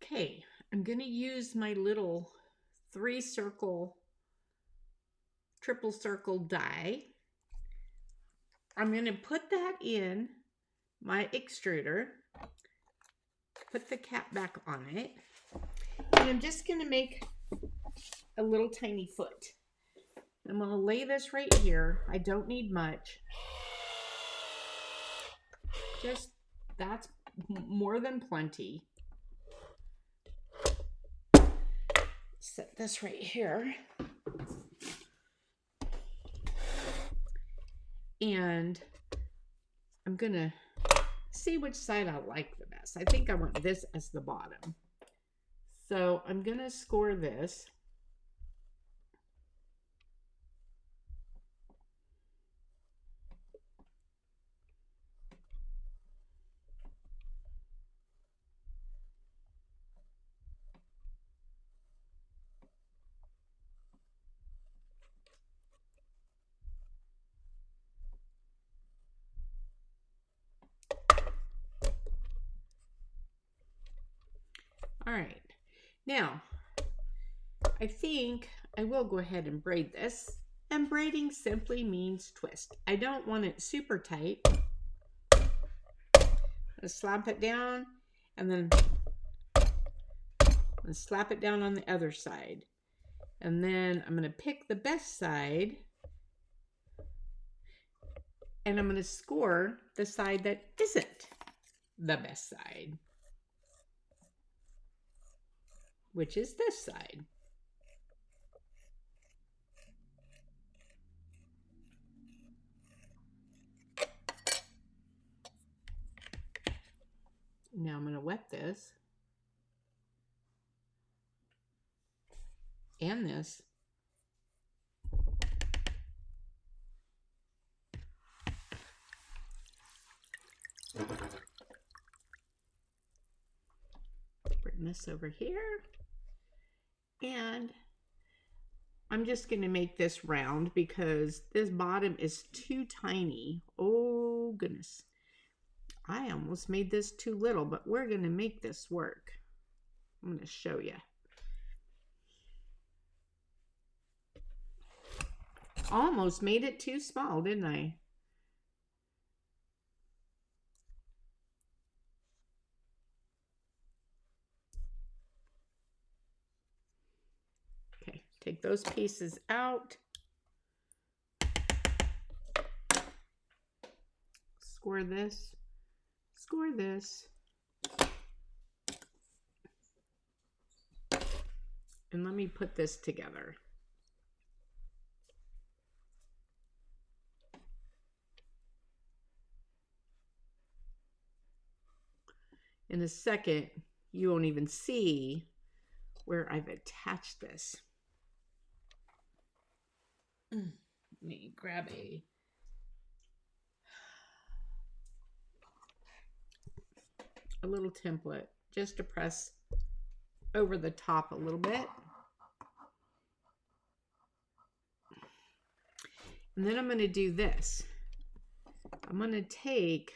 Okay, I'm going to use my little 3-circle, triple circle die. I'm going to put that in my extruder, put the cap back on it, and I'm just going to make a little tiny foot. I'm going to lay this right here. I don't need much. Just, that's more than plenty. Set this right here. And I'm going to see which side I like the best. I think I want this as the bottom. So I'm going to score this. All right, now I think I will go ahead and braid this. And braiding simply means twist. I don't want it super tight. I'll slap it down and then I'll slap it down on the other side. And then I'm going to pick the best side and I'm going to score the side that isn't the best side, which is this side. Now I'm going to wet this and this. Bring this over here. And I'm just going to make this round because this bottom is too tiny. Oh, goodness. I almost made this too little, but we're going to make this work. I'm going to show you. Almost made it too small, didn't I? Okay, take those pieces out. Score this. Score this. And let me put this together. In a second, you won't even see where I've attached this. Let me grab a little template just to press over the top a little bit. And then I'm going to do this. I'm going to take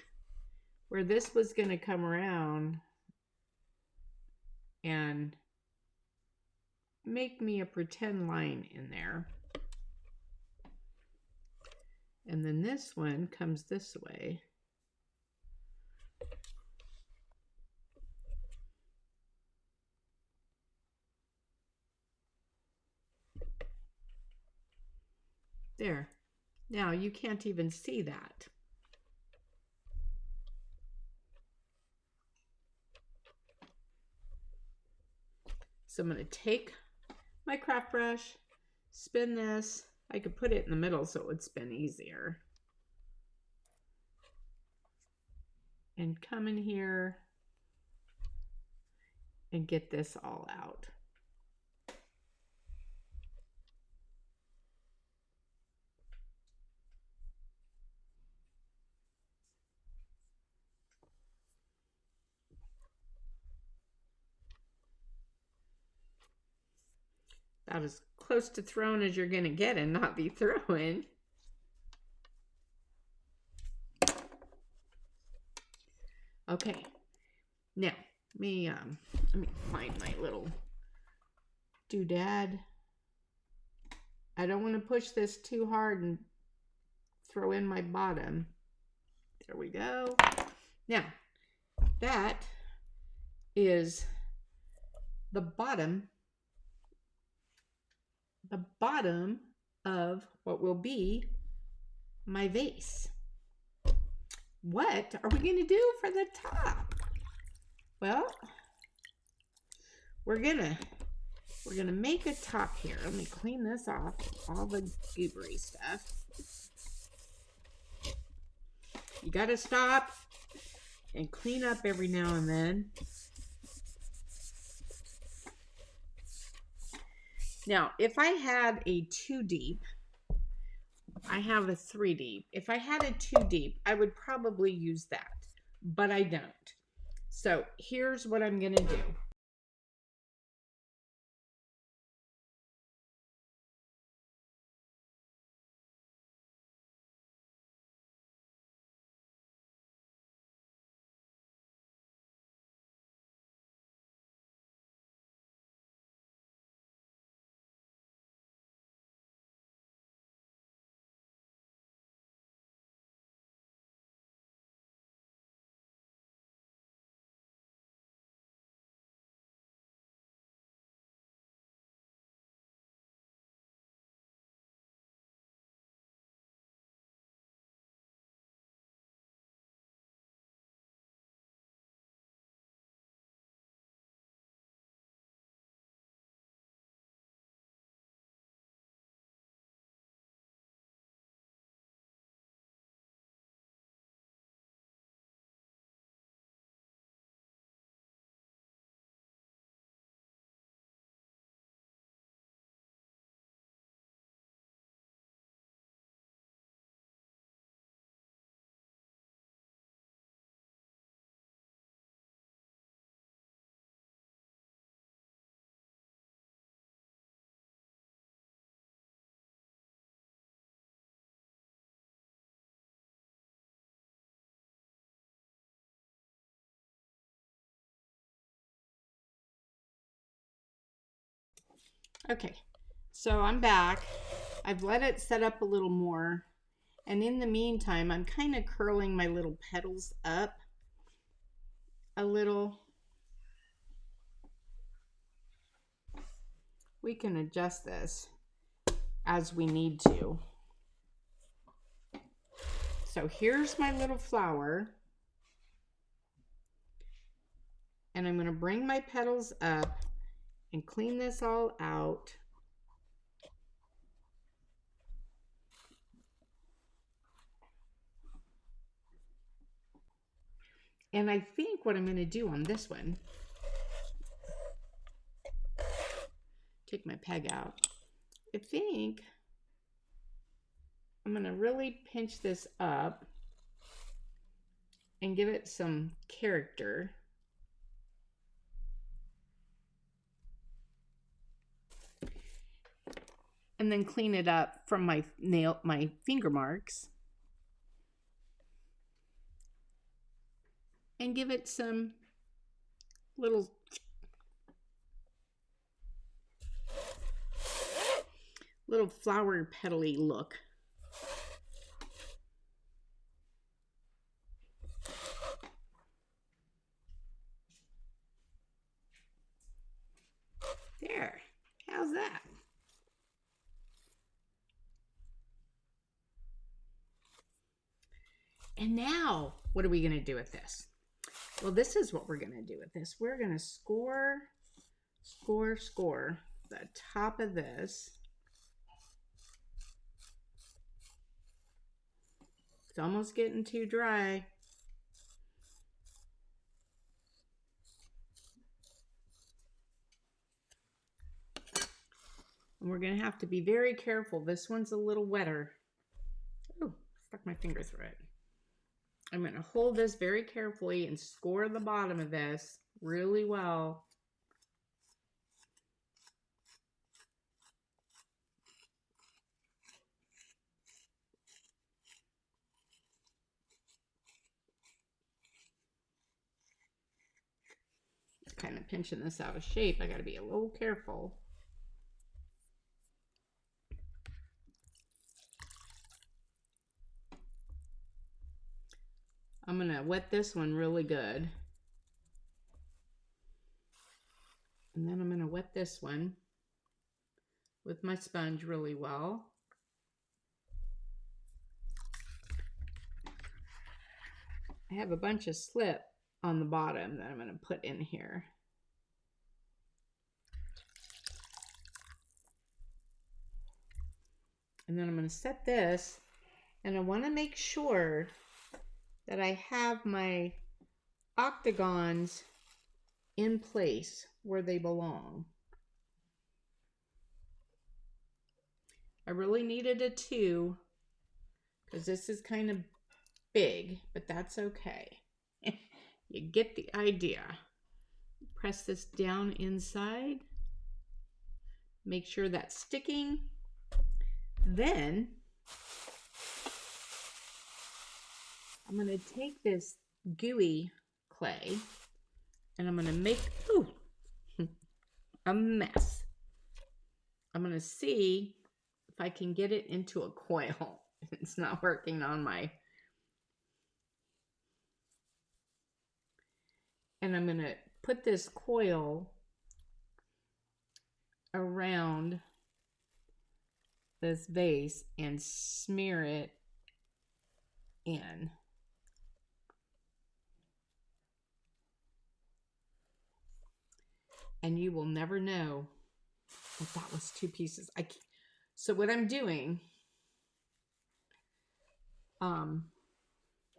where this was going to come around and make me a pretend line in there. And then this one comes this way. There. Now you can't even see that. So I'm going to take my craft brush, spin this. I could put it in the middle so it would spin easier. And come in here and get this all out. About as close to thrown as you're going to get and not be throwing. Okay, now let me find my little doodad. I don't want to push this too hard and throw in my bottom. There we go. Now, that is the bottom of what will be my vase. What are we going to do for the top? Well, we're gonna make a top here. Let me clean this off, all the goobery stuff. You gotta stop and clean up every now and then. Now, if I had a 2 deep, I have a 3 deep. If I had a 2 deep, I would probably use that, but I don't. So here's what I'm gonna do. Okay, so I'm back. I've let it set up a little more. And in the meantime, I'm kind of curling my little petals up a little. We can adjust this as we need to. So here's my little flower. And I'm going to bring my petals up and clean this all out. And I think what I'm going to do on this one, take my peg out. I think I'm going to really pinch this up and give it some character. And then clean it up from my finger marks. And give it some little flower petal-y look. There, how's that? And now, what are we gonna do with this? Well, this is what we're gonna do with this. We're gonna score the top of this. It's almost getting too dry. And we're gonna have to be very careful. This one's a little wetter. Oh, stuck my finger through it. I'm gonna hold this very carefully and score the bottom of this really well. kind of pinching this out of shape. I got to be a little careful. I'm going to wet this one really good. And then I'm going to wet this one with my sponge really well. I have a bunch of slip on the bottom that I'm going to put in here. And then I'm going to set this, and I want to make sure that I have my octagons in place where they belong. I really needed a 2 because this is kind of big, but that's okay. You get the idea. Press this down inside. Make sure that's sticking. Then I'm going to take this gooey clay and I'm going to make a mess. I'm going to see if I can get it into a coil. It's not working on my... And I'm going to put this coil around this vase and smear it in. And you will never know that that was 2 pieces. So what I'm doing, I'm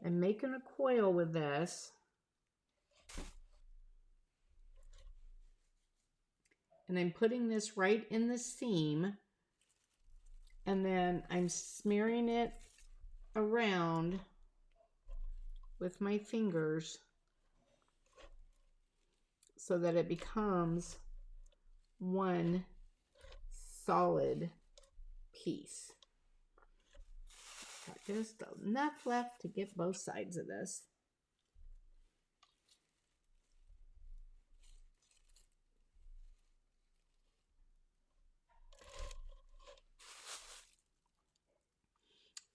making a coil with this. And I'm putting this right in the seam. And then I'm smearing it around with my fingers so that it becomes one solid piece. Got just enough left to get both sides of this.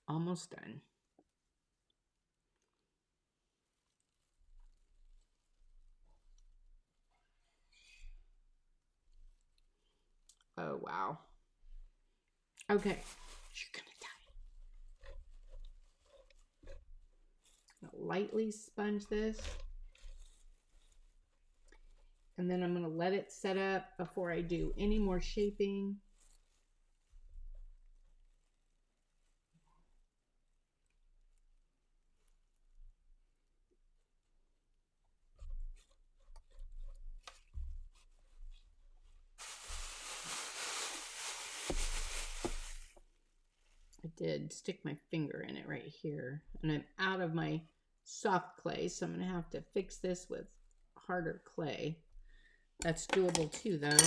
Almost done. Oh, wow. Okay. You're gonna die. Lightly sponge this. And then I'm gonna let it set up before I do any more shaping. I did stick my finger in it right here, and I'm out of my soft clay, so I'm going to have to fix this with harder clay. That's doable too, though.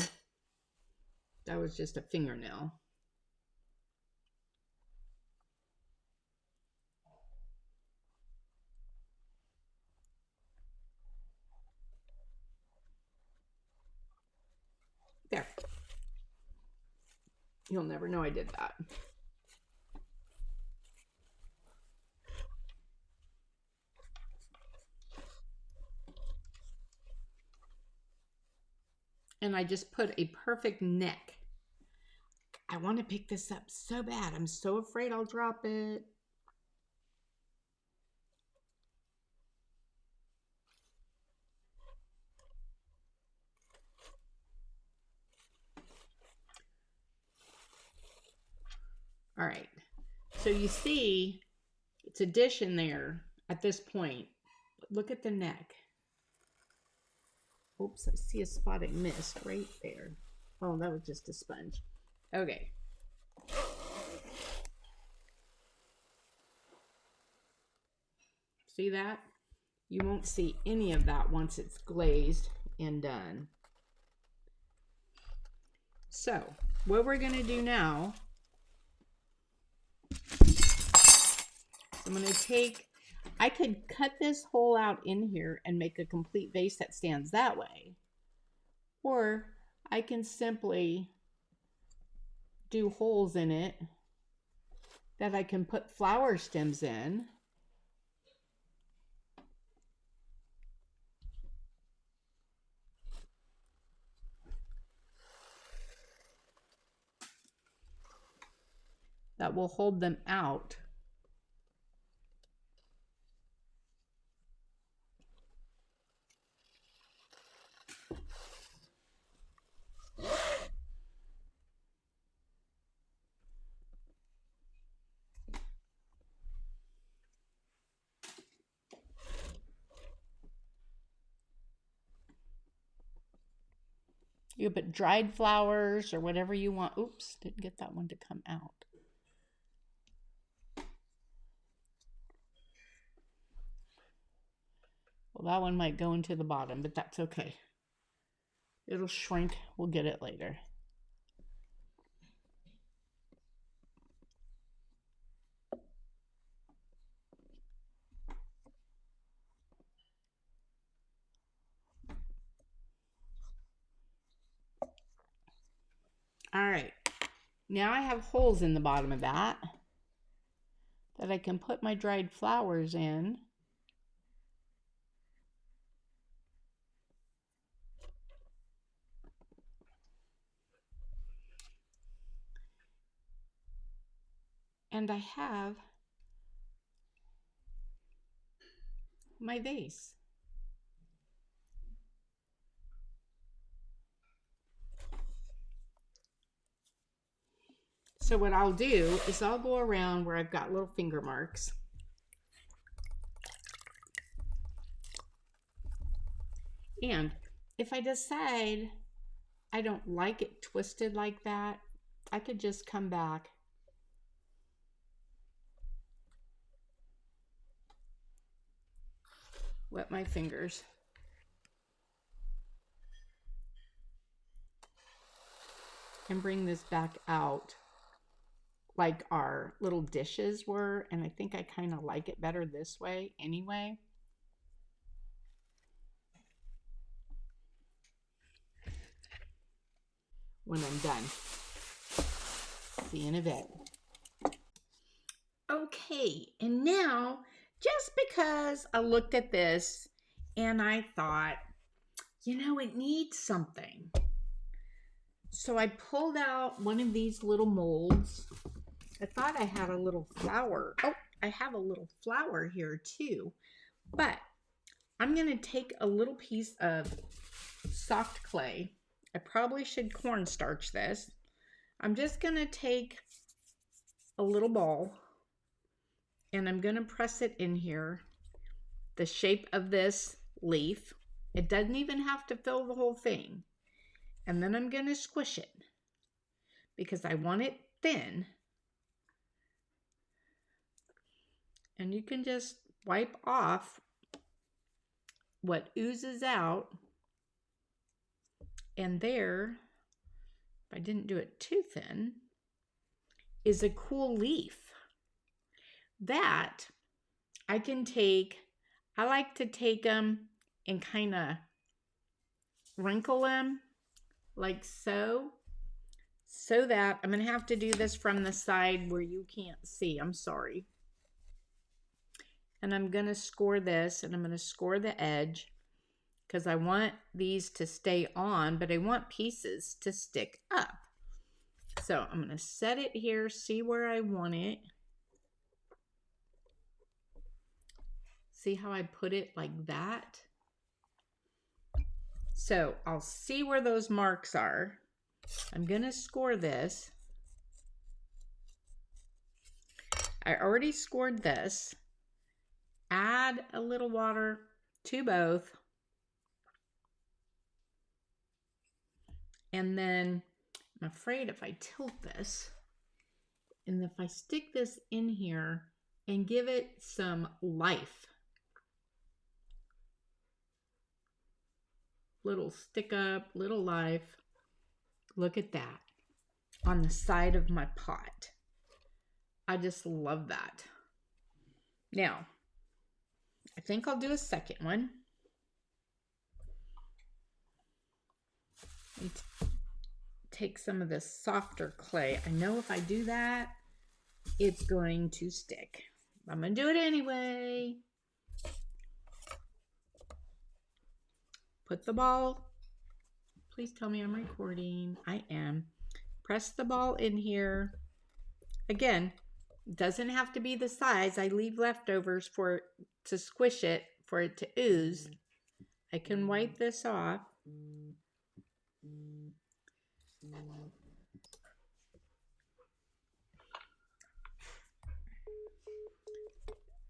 That was just a fingernail. There. You'll never know I did that. And I just put a perfect neck. I want to pick this up so bad. I'm so afraid I'll drop it. All right. So you see, it's a dish in there at this point. Look at the neck. Oops, I see a spot I missed right there. Oh, that was just a sponge. Okay. See that? You won't see any of that once it's glazed and done. So, what we're going to do now, I'm going to take, I could cut this hole out in here and make a complete vase that stands that way. Or I can simply do holes in it that I can put flower stems in. That will hold them out. You can put dried flowers or whatever you want. Oops, didn't get that one to come out. Well, that one might go into the bottom, but that's okay. It'll shrink. We'll get it later. All right. Now I have holes in the bottom of that I can put my dried flowers in. And I have my vase. So what I'll do is I'll go around where I've got little finger marks. And if I decide I don't like it twisted like that, I could just come back wet my fingers. And bring this back out like our little dishes were. And I think I kind of like it better this way anyway. When I'm done. See you in a bit. Okay, and now, just because I looked at this and I thought, you know, it needs something. So I pulled out one of these little molds. I thought I had a little flower. Oh, I have a little flower here too. But I'm going to take a little piece of soft clay. I probably should cornstarch this. I'm just going to take a little ball and I'm going to press it in here, the shape of this leaf. It doesn't even have to fill the whole thing. And then I'm going to squish it because I want it thin. And you can just wipe off what oozes out. And there, if I didn't do it too thin, is a cool leaf that I can take. I like to take them and kind of wrinkle them like so that I'm going to have to do this from the side where you can't see. I'm sorry. And I'm going to score this, and I'm going to score the edge because I want these to stay on, but I want pieces to stick up. So I'm going to set it here, see where I want it. See how I put it like that? So I'll see where those marks are. I'm going to score this. I already scored this. Add a little water to both. And then I'm afraid if I tilt this and if I stick this in here and give it some life, little stick up, little life, look at that on the side of my pot. I just love that. Now, I think I'll do a second one. Let me take some of this softer clay. I know if I do that, it's going to stick. I'm going to do it anyway. Put the ball. Please tell me I'm recording. I am. Press the ball in here. Again, doesn't have to be the size. I leave leftovers for it to squish it, for it to ooze. I can wipe this off.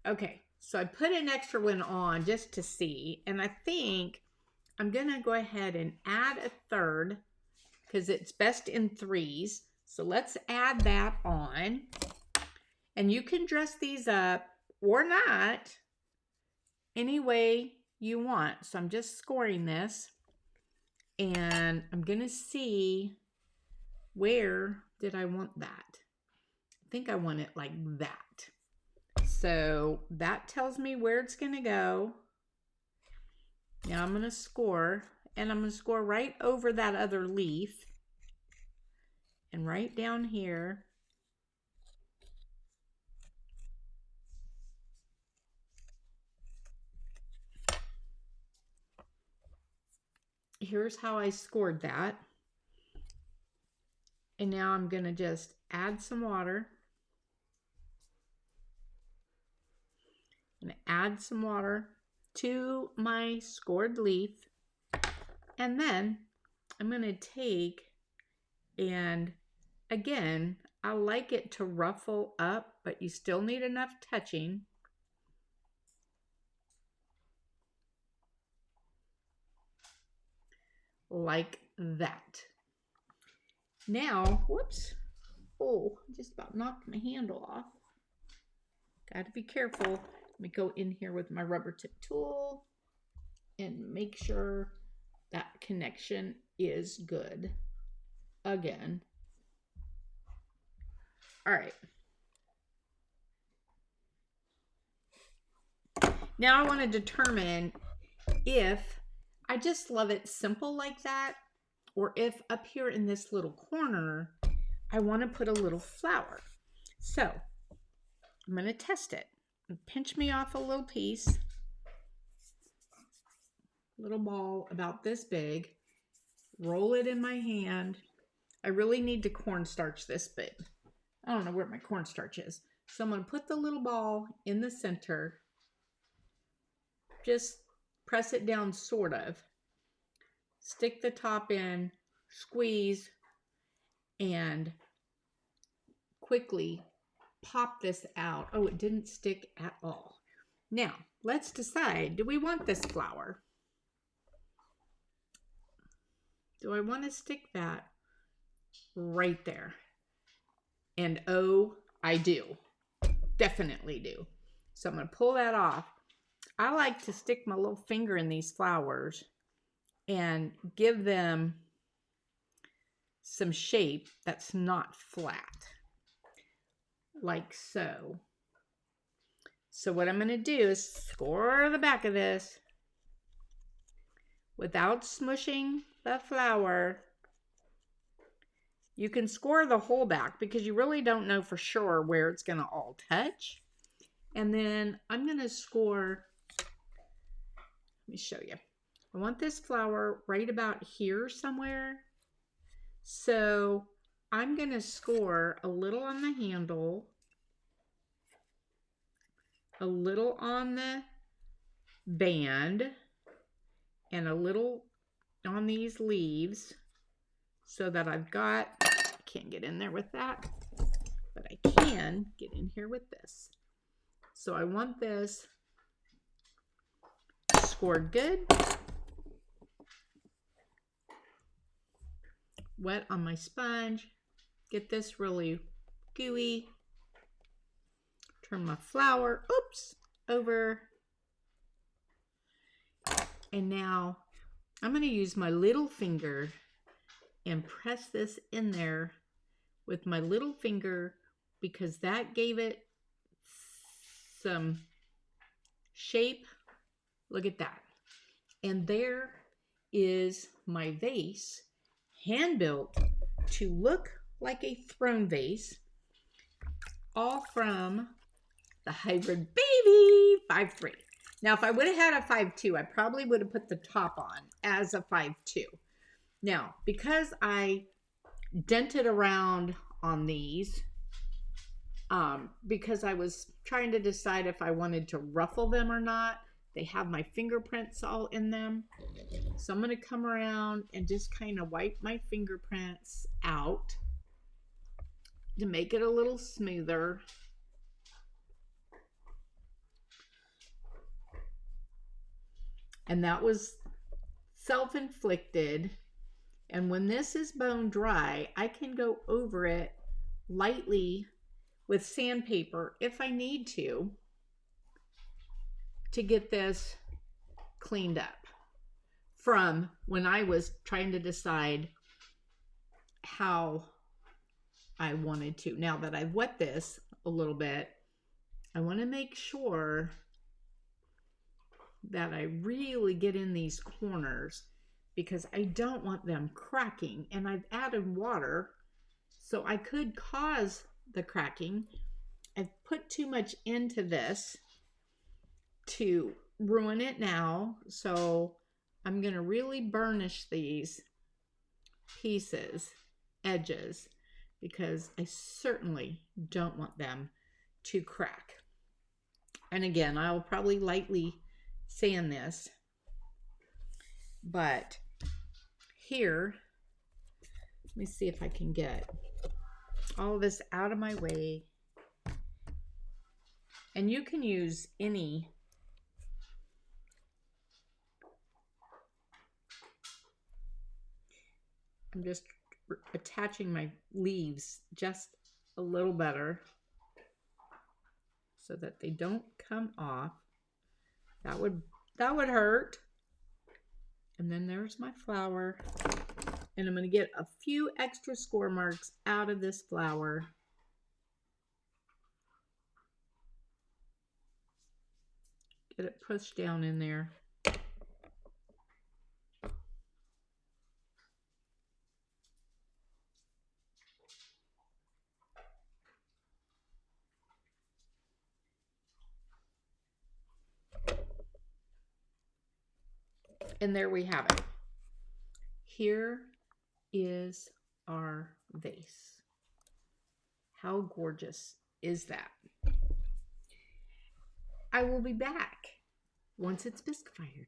Okay, so I put an extra one on just to see, and I think I'm gonna go ahead and add a third because it's best in threes. So let's add that on. And you can dress these up or not any way you want. So I'm just scoring this, and I'm gonna see where did I want that. I think I want it like that. So that tells me where it's gonna go. Now I'm gonna score, and I'm gonna score right over that other leaf and right down here. Here's how I scored that. And now I'm gonna just add some water. And add some water to my scored leaf. And then I'm going to take, and again, I like it to ruffle up, but you still need enough touching. Like that. Now, whoops. Oh, I just about knocked my handle off. Got to be careful. Let me go in here with my rubber tip tool and make sure that connection is good. Again. All right. Now I want to determine if I just love it simple like that, or if up here in this little corner, I want to put a little flower. So I'm going to test it. Pinch me off a little piece, little ball about this big, roll it in my hand. I really need to cornstarch this bit. I don't know where my cornstarch is. So I'm going to put the little ball in the center, just press it down sort of, stick the top in, squeeze, and quickly pop this out. Oh, it didn't stick at all. Now, let's decide, do we want this flower? Do I want to stick that right there? And oh, I do. Definitely do. So I'm going to pull that off. I like to stick my little finger in these flowers and give them some shape that's not flat. Like so. So what I'm going to do is score the back of this without smushing the flower. You can score the whole back because you really don't know for sure where it's going to all touch. And then I'm going to score, let me show you. I want this flower right about here somewhere. So I'm going to score a little on the handle, a little on the band, and a little on these leaves so that I've got, I can't get in there with that, but I can get in here with this. So I want this scored good. Wet on my sponge. Get this really gooey. Turn my flower, oops, over. And now I'm going to use my little finger and press this in there with my little finger because that gave it some shape. Look at that. And there is my vase. hand built to look like a throne vase, all from the Hybrid Baby 5.3. Now, if I would have had a 5.2, I probably would have put the top on as a 5.2. Now, because I dented around on these, because I was trying to decide if I wanted to ruffle them or not, they have my fingerprints all in them. So I'm going to come around and just kind of wipe my fingerprints out to make it a little smoother. And that was self-inflicted. And when this is bone dry, I can go over it lightly with sandpaper if I need to get this cleaned up from when I was trying to decide how I wanted to. Now that I've wet this a little bit, I want to make sure that I really get in these corners because I don't want them cracking, and I've added water so I could cause the cracking. I've put too much into this to ruin it now, so I'm going to really burnish these pieces, edges, because I certainly don't want them to crack. And again, I'll probably lightly sand this, but here, let me see if I can get all of this out of my way. And you can use any I'm just attaching my leaves just a little better so that they don't come off. That would hurt. And then there's my flower. And I'm going to get a few extra score marks out of this flower. Get it pushed down in there. And there we have it. Here is our vase. How gorgeous is that? I will be back once it's bisque fired.